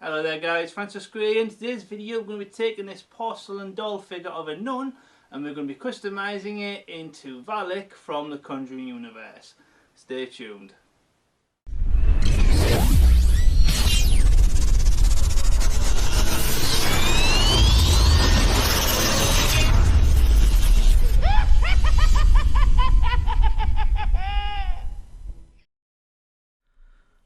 Hello there guys, Francis Gray. In today's video we're going to be taking this porcelain doll figure of a nun and we're going to be customising it into Valak from the Conjuring Universe. Stay tuned.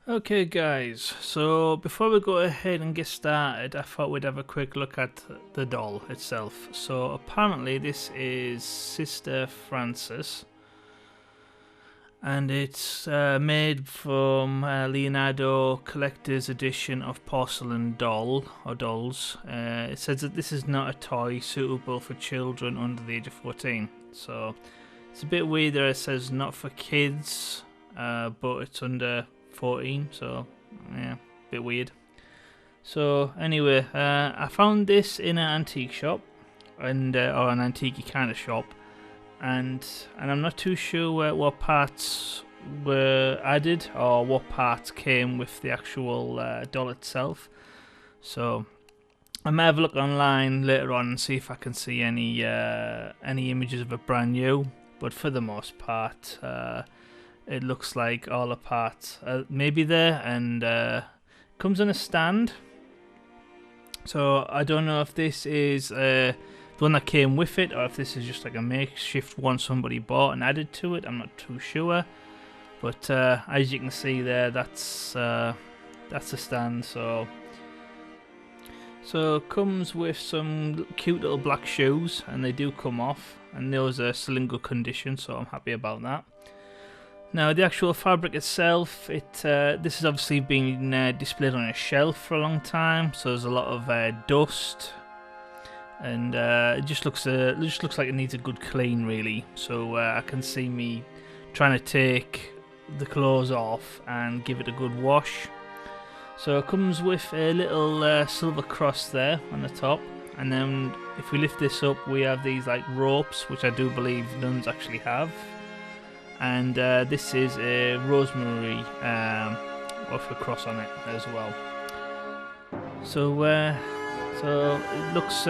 Okay guys, so before we go ahead and get started, I thought we'd have a quick look at the doll itself. So apparently this is Sister Francis and it's made from Leonardo Collector's edition of porcelain doll or dolls. It says that this is not a toy suitable for children under the age of 14. So it's a bit weird that it says not for kids, but it's under 14, so yeah, a bit weird. So anyway, I found this in an antique shop, and or an antique kind of shop, and I'm not too sure what parts were added or what parts came with the actual doll itself. So I might have a look online later on and see if I can see any images of it brand new. But for the most part, it looks like all the parts may be there, and comes in a stand. So I don't know if this is the one that came with it, or if this is just like a makeshift one somebody bought and added to it. I'm not too sure, but as you can see there, that's the stand. So it comes with some cute little black shoes, and they do come off, and those are still in good condition, so I'm happy about that. Now the actual fabric itself, this has obviously been displayed on a shelf for a long time, so there's a lot of dust, and it just looks like it needs a good clean, really. So I can see me trying to take the clothes off and give it a good wash. So it comes with a little silver cross there on the top, and then if we lift this up, we have these like ropes, which I do believe nuns actually have. And this is a rosemary with a cross on it as well. So it looks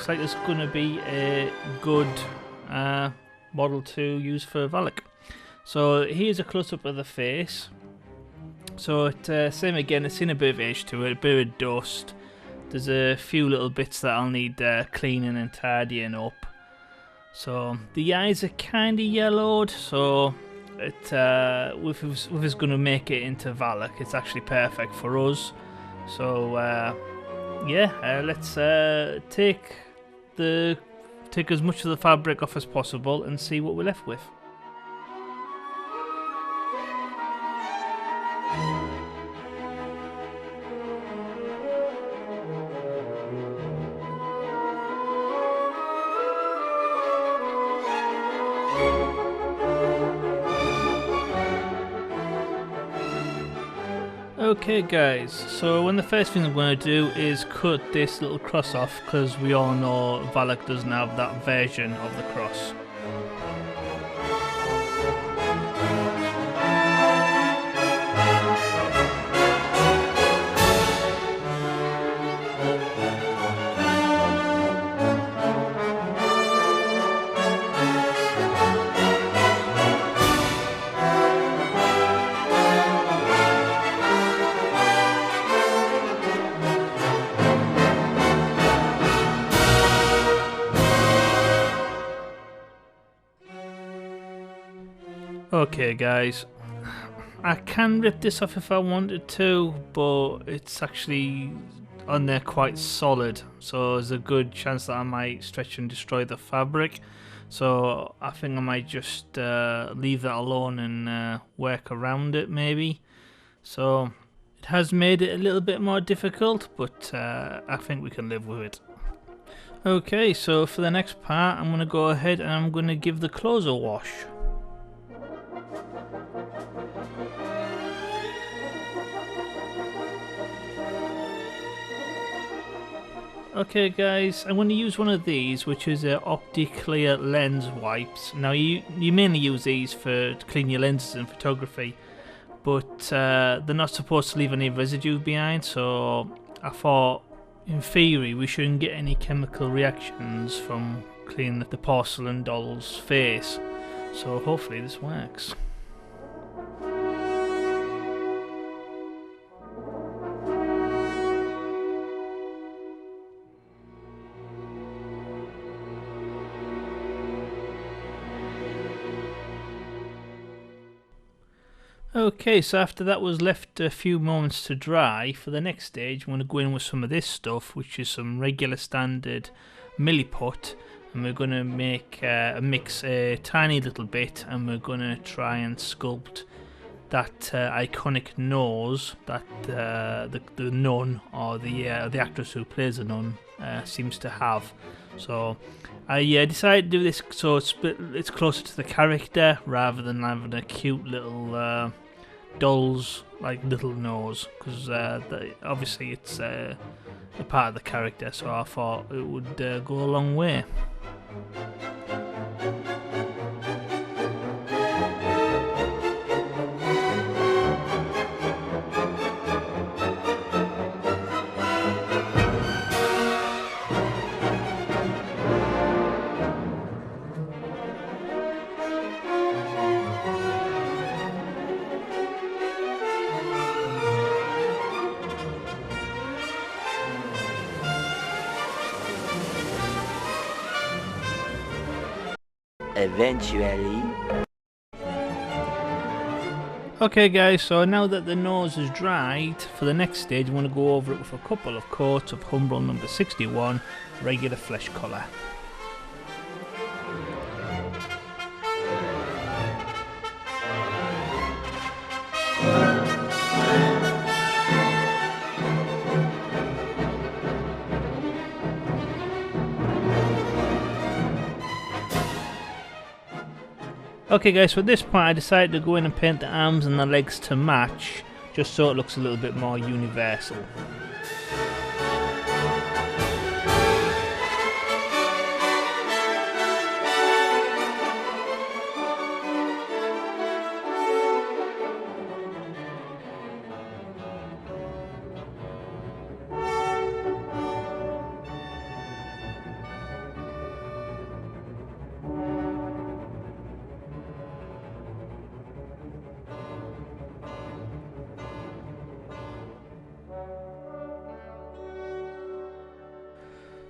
like it's going to be a good model to use for Valak. So here's a close-up of the face. So it same again, it's in a bit of age to it, a bit of dust. There's a few little bits that I'll need cleaning and tidying up. So the eyes are kind of yellowed, so it if it's going to make it into Valak, it's actually perfect for us. So yeah, let's take as much of the fabric off as possible and see what we're left with. Okay guys, so the first thing I'm going to do is cut this little cross off, because we all know Valak doesn't have that version of the cross. Okay guys, I can rip this off if I wanted to, but it's actually on there quite solid, so there's a good chance that I might stretch and destroy the fabric. So I think I might just leave that alone and work around it maybe. So it has made it a little bit more difficult, but I think we can live with it. Okay, so for the next part, I'm going to go ahead and I'm going to give the clothes a wash. Okay guys, I'm going to use one of these, which is a OptiClear lens wipes. Now you mainly use these to clean your lenses in photography, but they're not supposed to leave any residue behind, so I thought, in theory, we shouldn't get any chemical reactions from cleaning the porcelain doll's face, so hopefully this works. Okay, so after that was left a few moments to dry, for the next stage I'm going to go in with some of this stuff, which is some regular standard milliput, and we're going to make mix a tiny little bit, and we're going to try and sculpt that iconic nose that the nun, or the actress who plays the nun, seems to have. So I decided to do this so it's closer to the character rather than having a cute little doll's like little nose, because obviously it's a part of the character, so I thought it would go a long way. Eventually. Okay guys, so now that the nose is dried, for the next stage I want to go over it with a couple of coats of Humbrol number 61 regular flesh colour. Okay guys, so at this point I decided to go in and paint the arms and the legs to match, just so it looks a little bit more universal.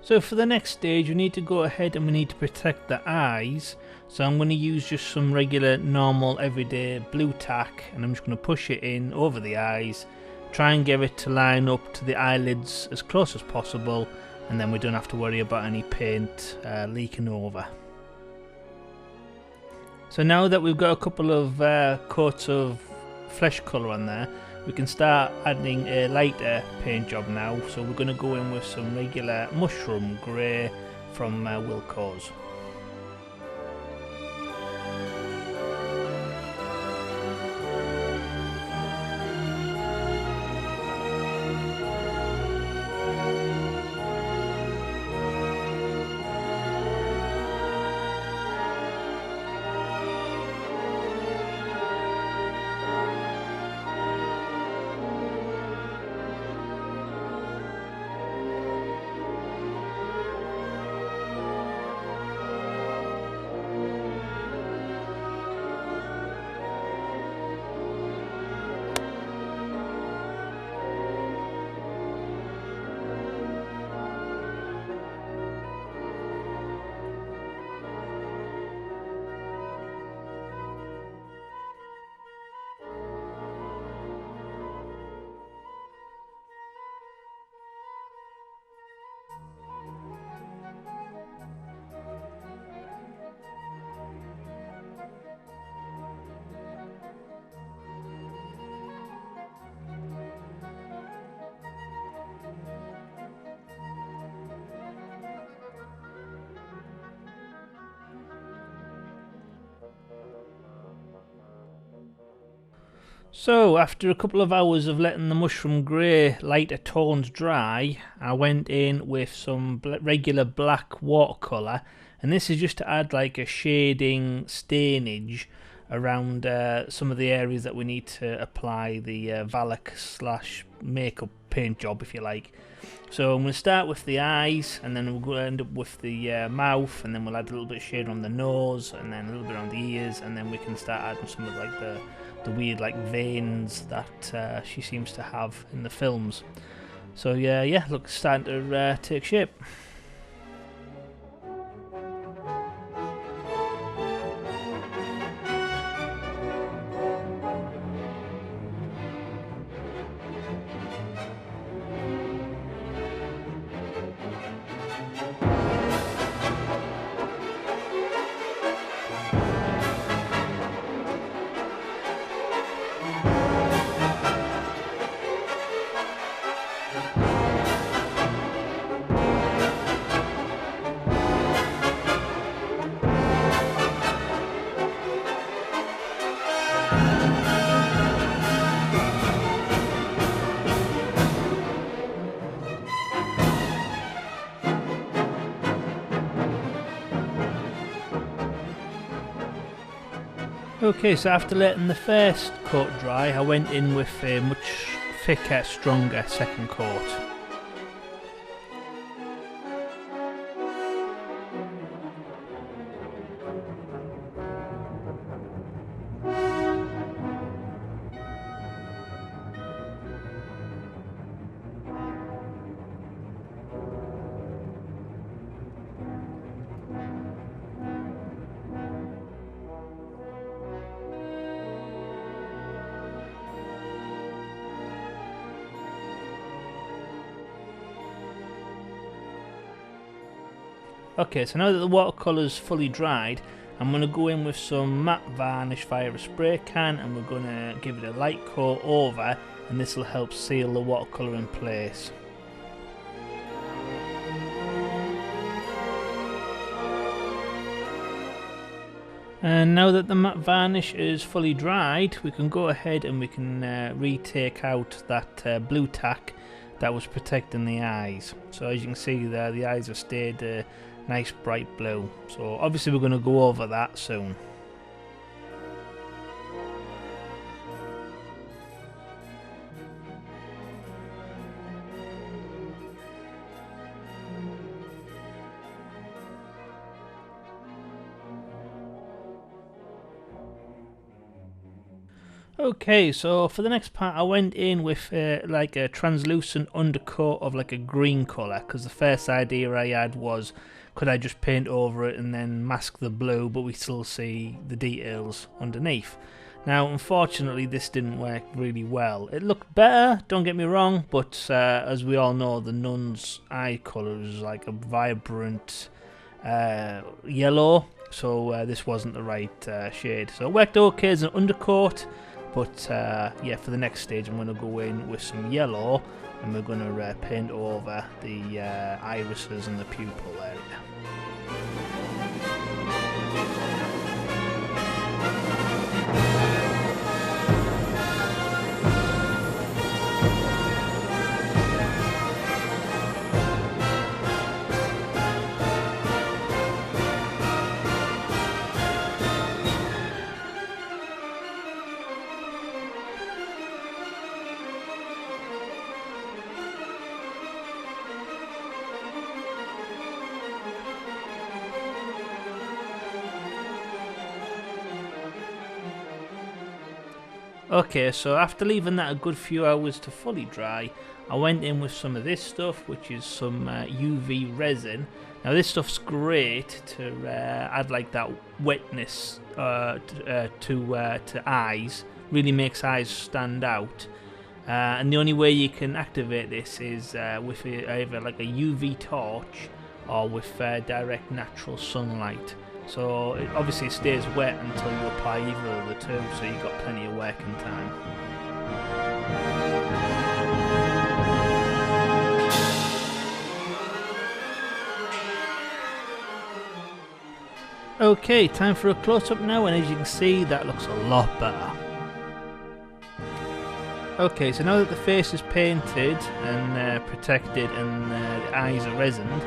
So for the next stage we need to go ahead and we need to protect the eyes, so I'm going to use just some regular normal everyday blue tack, and I'm just going to push it in over the eyes, try and get it to line up to the eyelids as close as possible, and then we don't have to worry about any paint leaking over. So now that we've got a couple of coats of flesh colour on there, we can start adding a lighter paint job now. So we're going to go in with some regular mushroom grey from Wilco's. So after a couple of hours of letting the mushroom grey lighter tones dry, I went in with some regular black watercolour, and this is just to add like a shading stainage around some of the areas that we need to apply the Valac / makeup paint job, if you like. So I'm going to start with the eyes, and then we're going to end up with the mouth, and then we'll add a little bit of shade on the nose, and then a little bit on the ears, and then we can start adding some of like the weird like veins that she seems to have in the films. So yeah, look, it's starting to take shape. Okay, so after letting the first coat dry, I went in with a much thicker, stronger second coat. Okay, so now that the watercolour's fully dried, I'm going to go in with some matte varnish via a spray can, and we're going to give it a light coat over, and this will help seal the watercolour in place. And now that the matte varnish is fully dried, we can go ahead and we can retake out that blue tack that was protecting the eyes. So as you can see there, the eyes have stayed nice bright blue. So obviously we're going to go over that soon. Okay, so for the next part I went in with like a translucent undercoat of like a green colour, because the first idea I had was, could I just paint over it and then mask the blue but we still see the details underneath. Now unfortunately this didn't work really well. It looked better, don't get me wrong, but as we all know, the nun's eye colour is like a vibrant yellow, so this wasn't the right shade. So it worked okay as an undercoat, but yeah, for the next stage I'm going to go in with some yellow, and we're going to paint over the irises and the pupil area. Okay, so after leaving that a good few hours to fully dry, I went in with some of this stuff, which is some UV resin. Now this stuff's great to add like that wetness to eyes, really makes eyes stand out. And the only way you can activate this is with either like a UV torch or with direct natural sunlight. So it obviously stays wet until you apply either of the two, so you've got plenty of working time. Okay, time for a close-up now, and as you can see, that looks a lot better. Okay, so now that the face is painted and protected and the eyes are resined,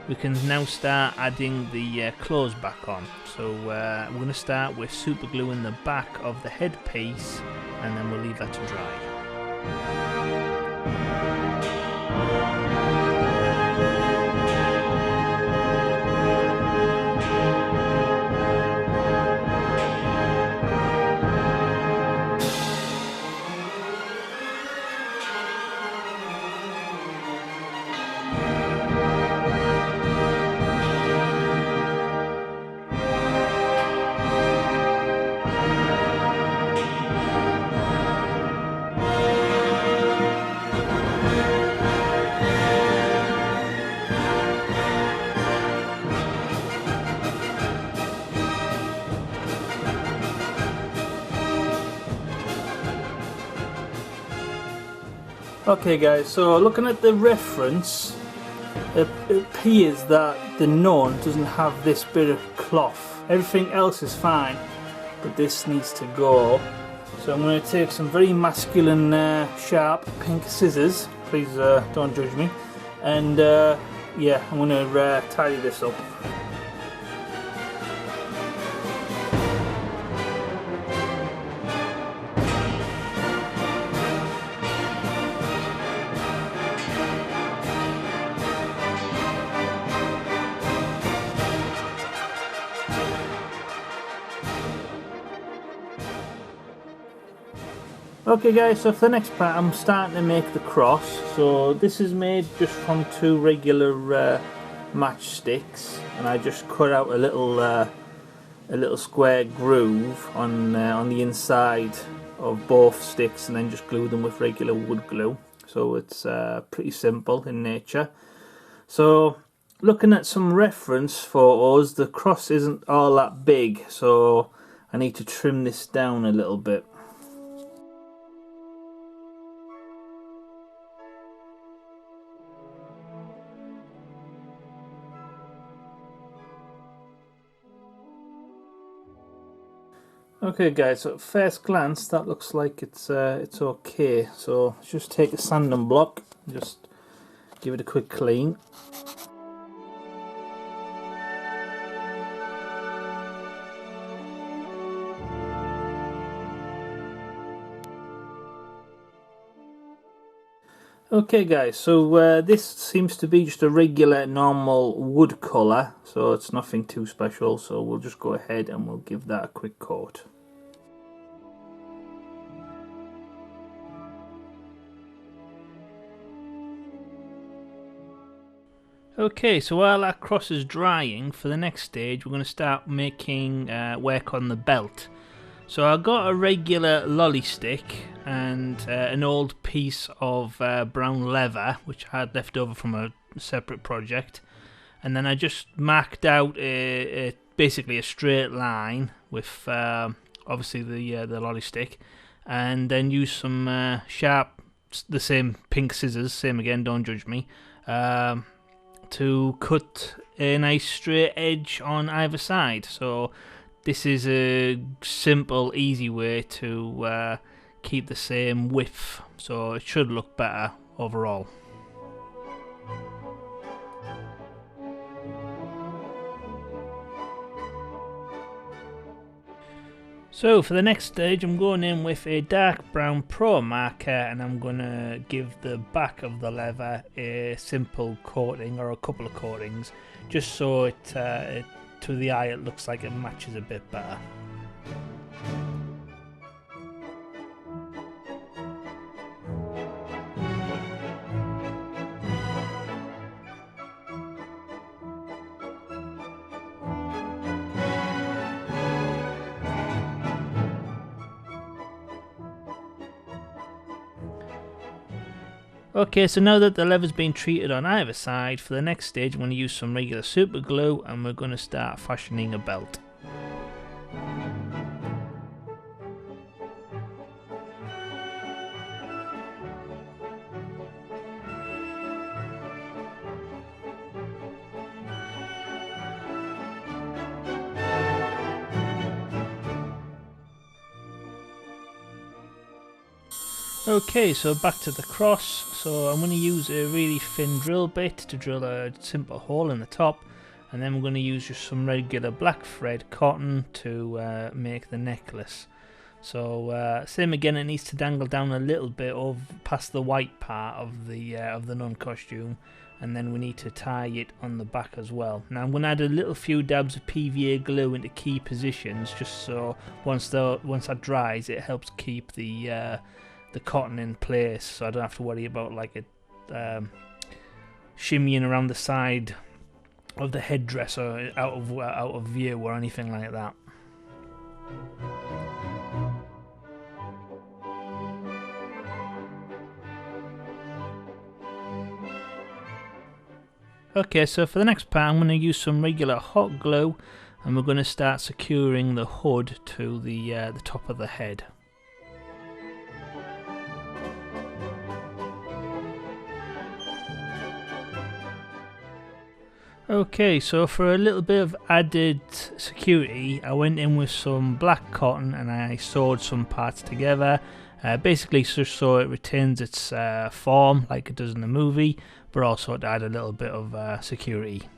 we can now start adding the clothes back on. So we're going to start with super glue in the back of the headpiece, and then we'll leave that to dry. Okay guys, so looking at the reference, it appears that the nun doesn't have this bit of cloth. Everything else is fine, but this needs to go. So I'm going to take some very masculine sharp pink scissors, please don't judge me, and yeah, I'm going to tidy this up. Okay guys, so for the next part I'm starting to make the cross. So this is made just from 2 regular matchsticks, and I just cut out a little square groove on the inside of both sticks, and then just glue them with regular wood glue. So it's pretty simple in nature. So looking at some reference photos, the cross isn't all that big, so I need to trim this down a little bit. Okay guys, so at first glance that looks like it's okay. So let's just take a sanding block and just give it a quick clean. Okay guys, so this seems to be just a regular normal wood colour, so it's nothing too special, so we'll just go ahead and we'll give that a quick coat. Okay, so while that cross is drying, for the next stage we're going to start making work on the belt. So I got a regular lolly stick and an old piece of brown leather which I had left over from a separate project, and then I just marked out basically a straight line with obviously the lolly stick, and then used some sharp, the same pink scissors, same again, don't judge me, to cut a nice straight edge on either side. So this is a simple, easy way to keep the same width, so it should look better overall. So for the next stage I'm going in with a dark brown pro marker, and I'm going to give the back of the leather a simple coating or a couple of coatings, just so it to the eye it looks like it matches a bit better. Okay, so now that the leather's been treated on either side, for the next stage I'm going to use some regular super glue and we're going to start fashioning a belt. Okay, so back to the cross. So I'm going to use a really thin drill bit to drill a simple hole in the top, and then we're going to use just some regular black thread cotton to make the necklace. So same again, it needs to dangle down a little bit past the white part of the nun costume, and then we need to tie it on the back as well. Now I'm going to add a little few dabs of PVA glue into key positions, just so once that dries it helps keep the cotton in place, so I don't have to worry about like it shimmying around the side of the headdress or out of view or anything like that. Okay, so for the next part I'm going to use some regular hot glue, and we're going to start securing the hood to the top of the head. Okay, so for a little bit of added security, I went in with some black cotton and I sewed some parts together. Basically just so it retains its form like it does in the movie, but also to add a little bit of security.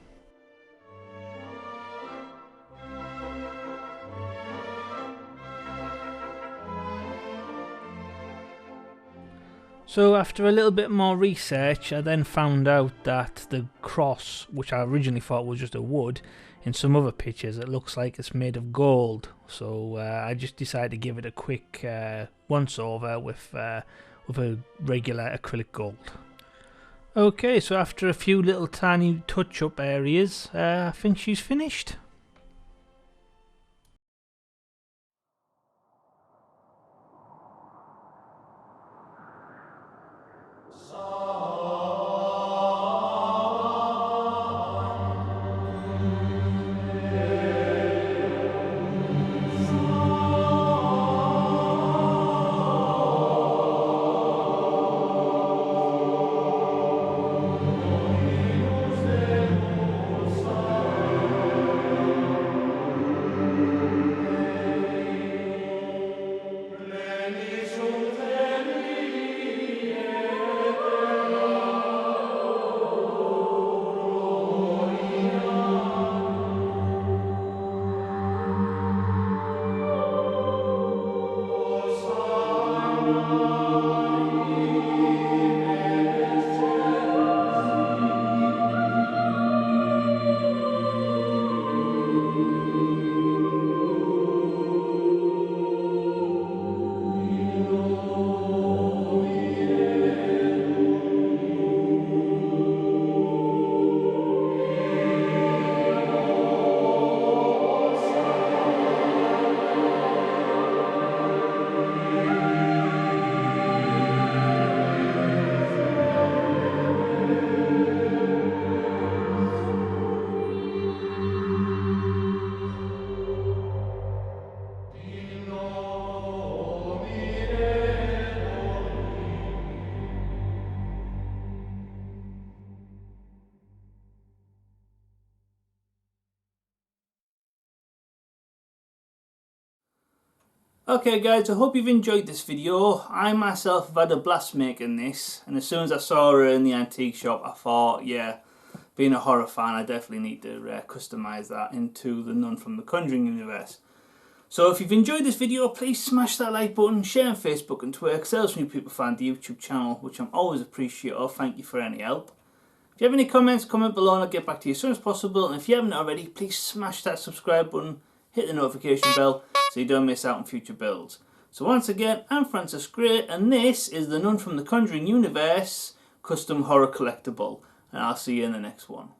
So after a little bit more research, I then found out that the cross, which I originally thought was just a wood, in some other pictures it looks like it's made of gold. So I just decided to give it a quick once over with a regular acrylic gold. Okay, so after a few little tiny touch-up areas, I think she's finished. Okay guys, I hope you've enjoyed this video. I myself have had a blast making this, and as soon as I saw her in the antique shop I thought, yeah, being a horror fan I definitely need to customise that into the nun from the Conjuring Universe. So if you've enjoyed this video, please smash that like button, share on Facebook and Twitter, because it helps new people find the YouTube channel, which I'm always appreciative. Thank you for any help. If you have any comments, comment below and I'll get back to you as soon as possible. And if you haven't already, please smash that subscribe button, hit the notification bell so you don't miss out on future builds. So once again, I'm Francis Gray and this is the Nun from the Conjuring Universe Custom Horror Collectible. And I'll see you in the next one.